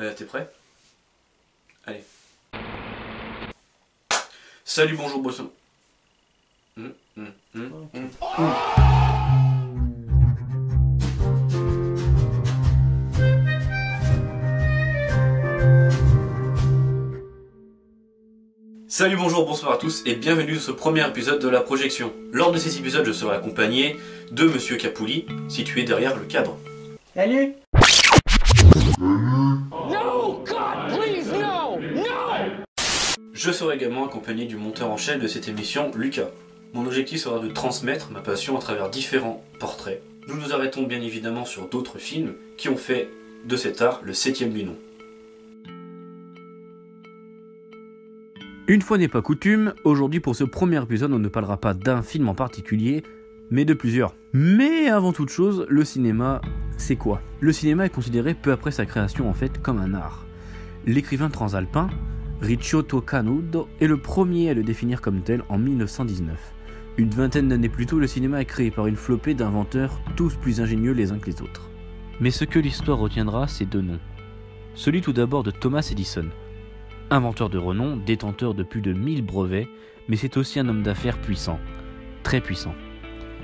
T'es prêt? Allez. Salut, bonjour, bonsoir. Salut, bonjour, bonsoir à tous et bienvenue dans ce premier épisode de la projection. Lors de ces épisodes, je serai accompagné de Monsieur Capouli, situé derrière le cadre. Salut. No, God, please, no, no. Je serai également accompagné du monteur en chaîne de cette émission, Lucas. Mon objectif sera de transmettre ma passion à travers différents portraits. Nous nous arrêtons bien évidemment sur d'autres films qui ont fait de cet art le 7e du nom. Une fois n'est pas coutume, aujourd'hui pour ce premier épisode on ne parlera pas d'un film en particulier, mais de plusieurs. Mais avant toute chose, le cinéma, c'est quoi? Le cinéma est considéré peu après sa création en fait comme un art. L'écrivain transalpin, Ricciotto Canudo, est le premier à le définir comme tel en 1919. Une vingtaine d'années plus tôt, le cinéma est créé par une flopée d'inventeurs, tous plus ingénieux les uns que les autres. Mais ce que l'histoire retiendra, c'est deux noms. Celui tout d'abord de Thomas Edison. Inventeur de renom, détenteur de plus de 1000 brevets, mais c'est aussi un homme d'affaires puissant, très puissant.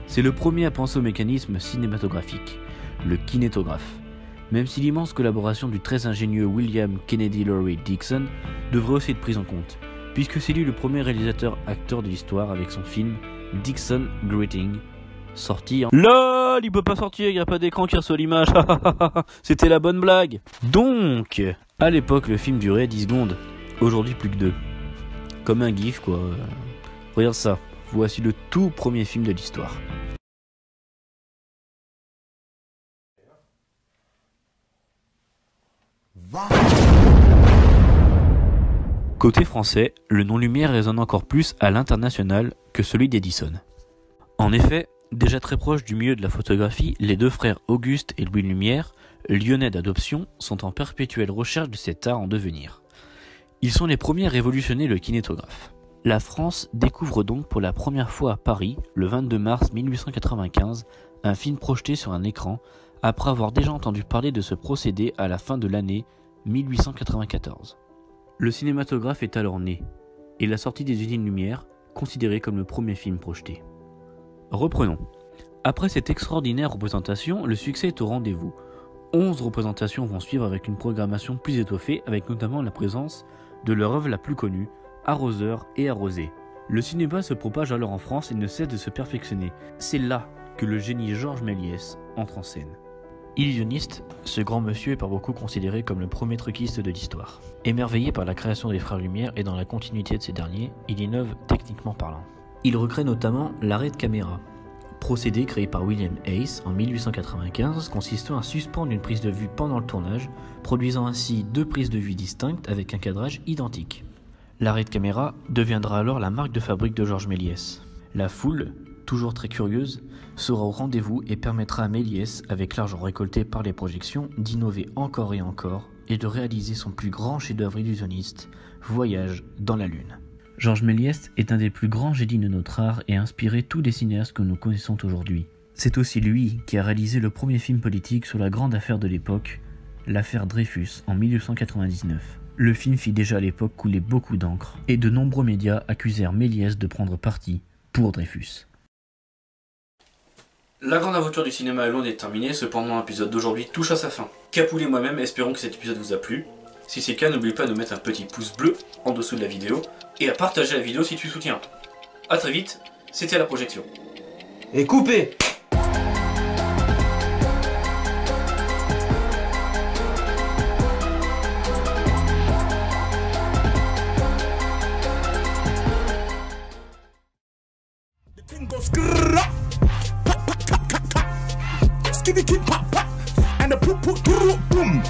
C'est le premier à penser au mécanisme cinématographique, le kinétographe, même si l'immense collaboration du très ingénieux William Kennedy Lowry Dixon devrait aussi être prise en compte, puisque c'est lui le premier réalisateur-acteur de l'histoire avec son film Dixon Greeting, sorti en... LOL, il peut pas sortir, il n'y a pas d'écran qui reçoit l'image, c'était la bonne blague. Donc, à l'époque, le film durait 10 secondes. Aujourd'hui plus que 2. Comme un gif quoi. Regarde ça. Voici le tout premier film de l'histoire. Côté français, le nom Lumière résonne encore plus à l'international que celui d'Edison. En effet, déjà très proches du milieu de la photographie, les deux frères Auguste et Louis Lumière, lyonnais d'adoption, sont en perpétuelle recherche de cet art en devenir. Ils sont les premiers à révolutionner le kinétographe. La France découvre donc pour la première fois à Paris, le 22 mars 1895, un film projeté sur un écran, après avoir déjà entendu parler de ce procédé à la fin de l'année 1894. Le cinématographe est alors né, et la sortie des usines Lumière, considérée comme le premier film projeté. Reprenons. Après cette extraordinaire représentation, le succès est au rendez-vous. 11 représentations vont suivre avec une programmation plus étoffée, avec notamment la présence de leur œuvre la plus connue, Arroseur et Arrosé. Le cinéma se propage alors en France et ne cesse de se perfectionner. C'est là que le génie Georges Méliès entre en scène. Illusionniste, ce grand monsieur est par beaucoup considéré comme le premier truquiste de l'histoire. Émerveillé par la création des frères Lumière et dans la continuité de ces derniers, il innove techniquement parlant. Il recrée notamment l'arrêt de caméra, procédé créé par William Hays en 1895, consistant à suspendre une prise de vue pendant le tournage, produisant ainsi deux prises de vue distinctes avec un cadrage identique. L'arrêt de caméra deviendra alors la marque de fabrique de Georges Méliès. La foule, toujours très curieuse, sera au rendez-vous et permettra à Méliès, avec l'argent récolté par les projections, d'innover encore et encore et de réaliser son plus grand chef-d'œuvre illusionniste, Voyage dans la Lune. Georges Méliès est un des plus grands génies de notre art et a inspiré tous les cinéastes que nous connaissons aujourd'hui. C'est aussi lui qui a réalisé le premier film politique sur la grande affaire de l'époque, l'affaire Dreyfus en 1899. Le film fit déjà à l'époque couler beaucoup d'encre et de nombreux médias accusèrent Méliès de prendre parti pour Dreyfus. La grande aventure du cinéma est loin d'être terminée, cependant l'épisode d'aujourd'hui touche à sa fin. Capouli et moi-même espérons que cet épisode vous a plu. Si c'est le cas, n'oublie pas de mettre un petit pouce bleu en dessous de la vidéo et à partager la vidéo si tu soutiens. A très vite, c'était la projection. Et coupez. Skitty pop pop and the poop poop boom.